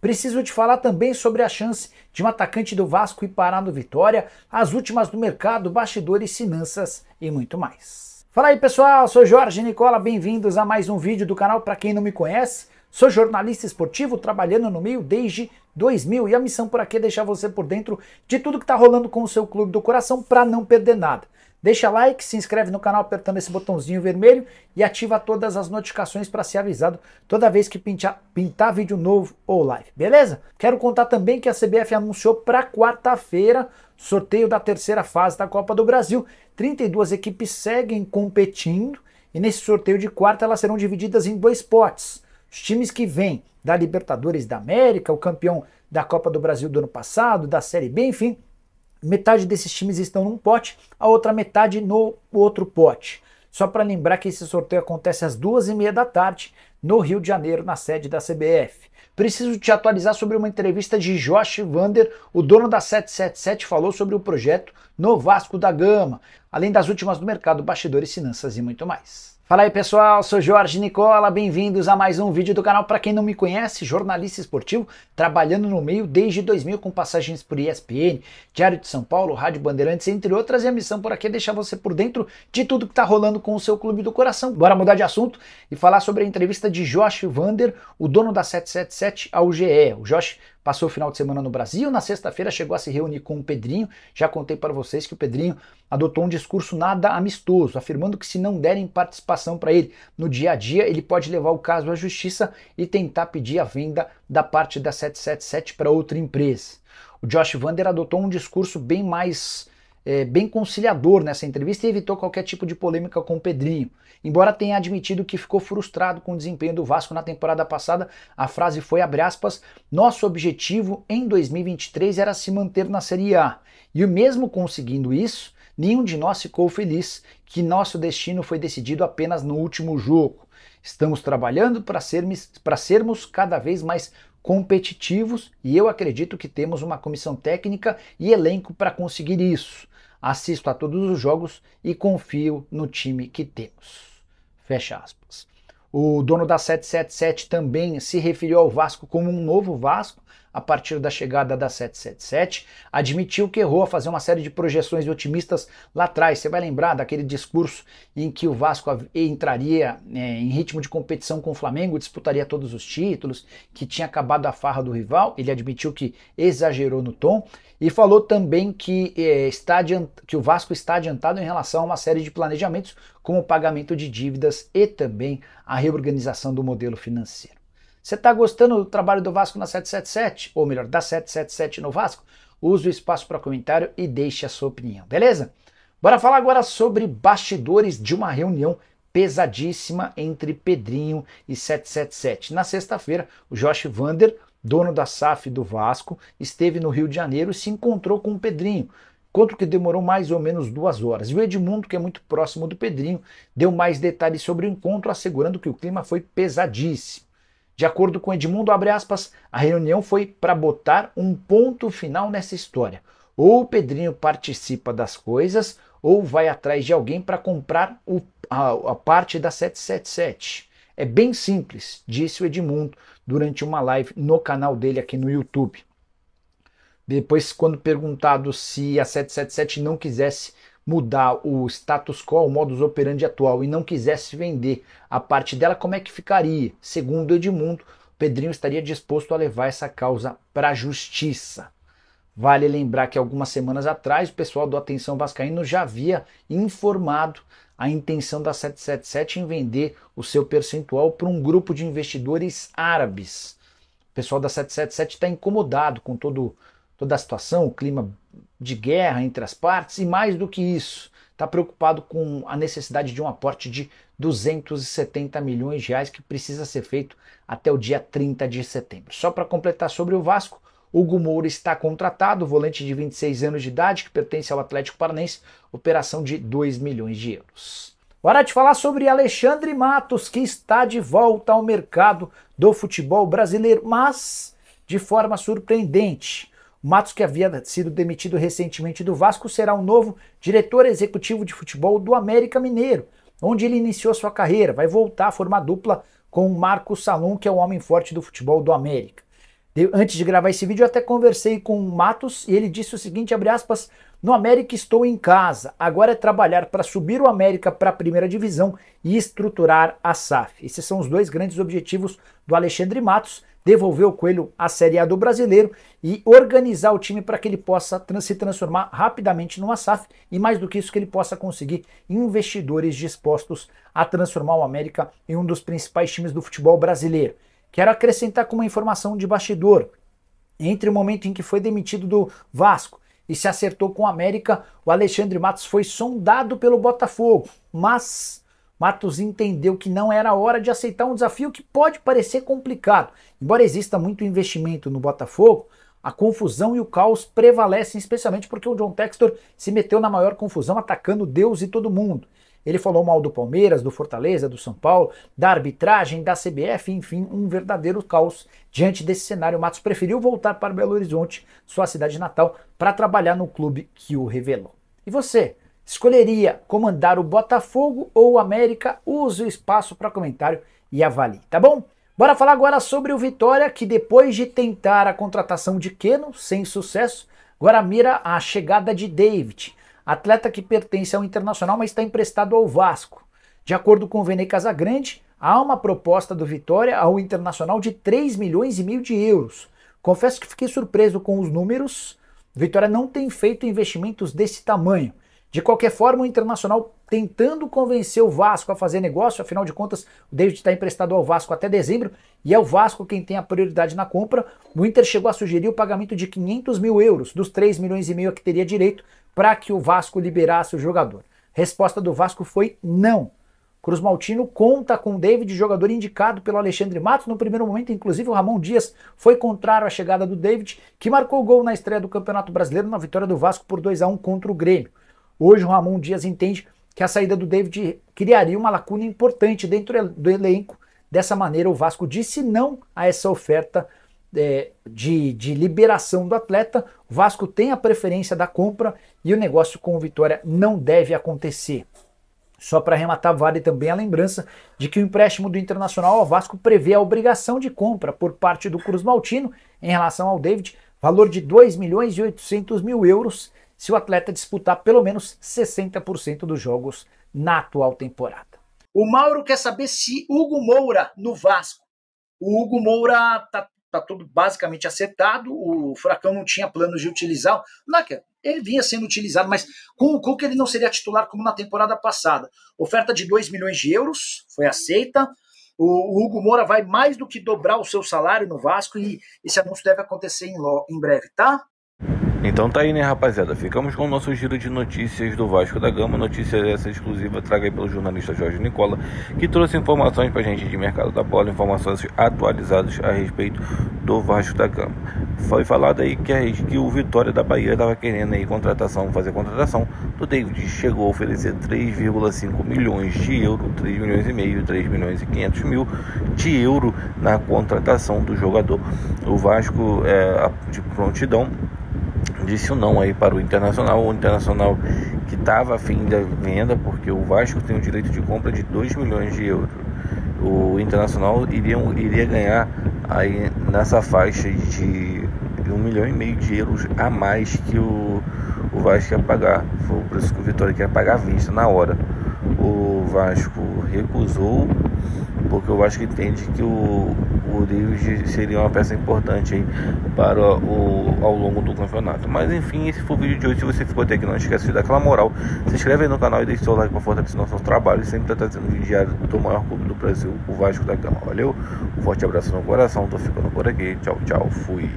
Preciso te falar também sobre a chance de um atacante do Vasco ir parar no Vitória, as últimas do mercado, bastidores, finanças e muito mais. Fala aí pessoal, sou Jorge Nicola, bem-vindos a mais um vídeo do canal. Para quem não me conhece, sou jornalista esportivo trabalhando no meio desde 2000 e a missão por aqui é deixar você por dentro de tudo que está rolando com o seu clube do coração para não perder nada. Deixa like, se inscreve no canal apertando esse botãozinho vermelho e ativa todas as notificações para ser avisado toda vez que pintar vídeo novo ou live, beleza? Quero contar também que a CBF anunciou para quarta-feira sorteio da terceira fase da Copa do Brasil. 32 equipes seguem competindo e nesse sorteio de quarta elas serão divididas em dois potes. Os times que vêm da Libertadores da América, o campeão da Copa do Brasil do ano passado, da Série B, enfim, metade desses times estão num pote, a outra metade no outro pote. Só para lembrar que esse sorteio acontece às 2h30 da tarde no Rio de Janeiro, na sede da CBF. Preciso te atualizar sobre uma entrevista de Josh Vander, o dono da 777, falou sobre o projeto no Vasco da Gama, além das últimas do mercado, bastidores, finanças e muito mais. Fala aí pessoal, sou Jorge Nicola, bem-vindos a mais um vídeo do canal. Para quem não me conhece, jornalista esportivo, trabalhando no meio desde 2000 com passagens por ESPN, Diário de São Paulo, Rádio Bandeirantes, entre outras, e a missão por aqui é deixar você por dentro de tudo que está rolando com o seu clube do coração. Bora mudar de assunto e falar sobre a entrevista de Josh Vander, o dono da 777 ao GE. O Josh passou o final de semana no Brasil, na sexta-feira chegou a se reunir com o Pedrinho. Já contei para vocês que o Pedrinho adotou um discurso nada amistoso, afirmando que se não derem participação para ele no dia a dia, ele pode levar o caso à justiça e tentar pedir a venda da parte da 777 para outra empresa. O Josh Vander adotou um discurso bem mais bem conciliador nessa entrevista e evitou qualquer tipo de polêmica com o Pedrinho. Embora tenha admitido que ficou frustrado com o desempenho do Vasco na temporada passada, a frase foi, abre aspas, nosso objetivo em 2023 era se manter na Série A. E mesmo conseguindo isso, nenhum de nós ficou feliz que nosso destino foi decidido apenas no último jogo. Estamos trabalhando para sermos cada vez mais competitivos e eu acredito que temos uma comissão técnica e elenco para conseguir isso. Assisto a todos os jogos e confio no time que temos. Fecha aspas. O dono da 777 também se referiu ao Vasco como um novo Vasco a partir da chegada da 777, admitiu que errou a fazer uma série de projeções otimistas lá atrás. Você vai lembrar daquele discurso em que o Vasco entraria em ritmo de competição com o Flamengo, disputaria todos os títulos, que tinha acabado a farra do rival. Ele admitiu que exagerou no tom e falou também que o Vasco está adiantado em relação a uma série de planejamentos, como o pagamento de dívidas e também a reorganização do modelo financeiro. Você está gostando do trabalho do Vasco na 777? Ou melhor, da 777 no Vasco? Use o espaço para comentário e deixe a sua opinião, beleza? Bora falar agora sobre bastidores de uma reunião pesadíssima entre Pedrinho e 777. Na sexta-feira, o Josh Vander, dono da SAF do Vasco, esteve no Rio de Janeiro e se encontrou com o Pedrinho. Encontro que demorou mais ou menos 2 horas. E o Edmundo, que é muito próximo do Pedrinho, deu mais detalhes sobre o encontro, assegurando que o clima foi pesadíssimo. De acordo com Edmundo, abre aspas, a reunião foi para botar um ponto final nessa história. Ou o Pedrinho participa das coisas, ou vai atrás de alguém para comprar a parte da 777. É bem simples, disse o Edmundo durante uma live no canal dele aqui no YouTube. Depois, quando perguntado se a 777 não quisesse mudar o status quo, o modus operandi atual, e não quisesse vender a parte dela, como é que ficaria? Segundo Edmundo, o Pedrinho estaria disposto a levar essa causa para a justiça. Vale lembrar que algumas semanas atrás o pessoal do Atenção Vascaíno já havia informado a intenção da 777 em vender o seu percentual para um grupo de investidores árabes. O pessoal da 777 está incomodado com toda a situação, o clima de guerra entre as partes e mais do que isso, está preocupado com a necessidade de um aporte de 270 milhões de reais que precisa ser feito até o dia 30 de setembro. Só para completar sobre o Vasco, Hugo Moura está contratado, volante de 26 anos de idade que pertence ao Atlético Paranaense, operação de 2 milhões de euros. Hora de falar sobre Alexandre Matos, que está de volta ao mercado do futebol brasileiro, mas de forma surpreendente. Matos, que havia sido demitido recentemente do Vasco, será o novo diretor executivo de futebol do América Mineiro, onde ele iniciou sua carreira. Vai voltar a formar dupla com o Marcos Salum, que é o homem forte do futebol do América. Antes de gravar esse vídeo eu até conversei com o Matos e ele disse o seguinte, abre aspas, no América estou em casa, agora é trabalhar para subir o América para a primeira divisão e estruturar a SAF. Esses são os dois grandes objetivos do Alexandre Matos, devolver o Coelho à Série A do Brasileiro e organizar o time para que ele possa se transformar rapidamente numa SAF e mais do que isso que ele possa conseguir investidores dispostos a transformar o América em um dos principais times do futebol brasileiro. Quero acrescentar com uma informação de bastidor, entre o momento em que foi demitido do Vasco e se acertou com o América, o Alexandre Matos foi sondado pelo Botafogo, mas Matos entendeu que não era hora de aceitar um desafio que pode parecer complicado. Embora exista muito investimento no Botafogo, a confusão e o caos prevalecem, especialmente porque o John Textor se meteu na maior confusão atacando Deus e todo mundo. Ele falou mal do Palmeiras, do Fortaleza, do São Paulo, da arbitragem, da CBF, enfim, um verdadeiro caos. Diante desse cenário, Matos preferiu voltar para Belo Horizonte, sua cidade natal, para trabalhar no clube que o revelou. E você, escolheria comandar o Botafogo ou o América? Use o espaço para comentário e avalie, tá bom? Bora falar agora sobre o Vitória, que depois de tentar a contratação de Keno, sem sucesso, agora mira a chegada de David, atleta que pertence ao Internacional, mas está emprestado ao Vasco. De acordo com o Vene Casagrande, há uma proposta do Vitória ao Internacional de 3,5 milhões de euros. Confesso que fiquei surpreso com os números. O Vitória não tem feito investimentos desse tamanho. De qualquer forma, o Internacional tentando convencer o Vasco a fazer negócio, afinal de contas, o David está emprestado ao Vasco até dezembro, e é o Vasco quem tem a prioridade na compra. O Inter chegou a sugerir o pagamento de 500 mil euros, dos 3,5 milhões a que teria direito, para que o Vasco liberasse o jogador. Resposta do Vasco foi não. Cruz Maltino conta com o David, jogador indicado pelo Alexandre Matos. No primeiro momento, inclusive, o Ramon Dias foi contrário à chegada do David, que marcou gol na estreia do Campeonato Brasileiro na vitória do Vasco por 2-1 contra o Grêmio. Hoje o Ramon Dias entende que a saída do David criaria uma lacuna importante dentro do elenco. Dessa maneira, o Vasco disse não a essa oferta de liberação do atleta. O Vasco tem a preferência da compra e o negócio com o Vitória não deve acontecer. Só para arrematar, vale também a lembrança de que o empréstimo do Internacional ao Vasco prevê a obrigação de compra por parte do Cruz Maltino em relação ao David, valor de 2,8 milhões euros, se o atleta disputar pelo menos 60% dos jogos na atual temporada. O Mauro quer saber se Hugo Moura no Vasco. O Hugo Moura tá tudo basicamente acertado, o Furacão não tinha planos de utilizar, ele vinha sendo utilizado, mas com o Cuca ele não seria titular como na temporada passada. Oferta de 2 milhões de euros foi aceita, o Hugo Moura vai mais do que dobrar o seu salário no Vasco e esse anúncio deve acontecer em breve, tá? Então tá aí, né, rapaziada, ficamos com o nosso giro de notícias do Vasco da Gama, notícia essa exclusiva traga aí pelo jornalista Jorge Nicola, que trouxe informações pra gente de mercado da bola, informações atualizadas a respeito do Vasco da Gama. Foi falado aí que o Vitória da Bahia estava querendo aí fazer contratação do David, chegou a oferecer 3,5 milhões de euros, 3 milhões e meio, 3 milhões e 500 mil de euro na contratação do jogador. O Vasco de prontidão disse o não aí para o Internacional que estava a fim da venda, porque o Vasco tem o direito de compra de 2 milhões de euros. O Internacional iria ganhar aí nessa faixa de 1,5 milhão de euros a mais que o Vasco ia pagar. Foi o preço que o Vitória quer pagar à vista na hora. O Vasco recusou, porque o Vasco entende que o David seria uma peça importante aí ao longo do campeonato. Mas enfim, esse foi o vídeo de hoje. Se você ficou até aqui, não esquece de dar aquela moral, se inscreve aí no canal e deixa o seu like para fortalecer nosso trabalho. E sempre tá trazendo vídeo diário do maior clube do Brasil, o Vasco da Gama. Valeu, um forte abraço no coração, tô ficando por aqui, tchau, tchau, fui.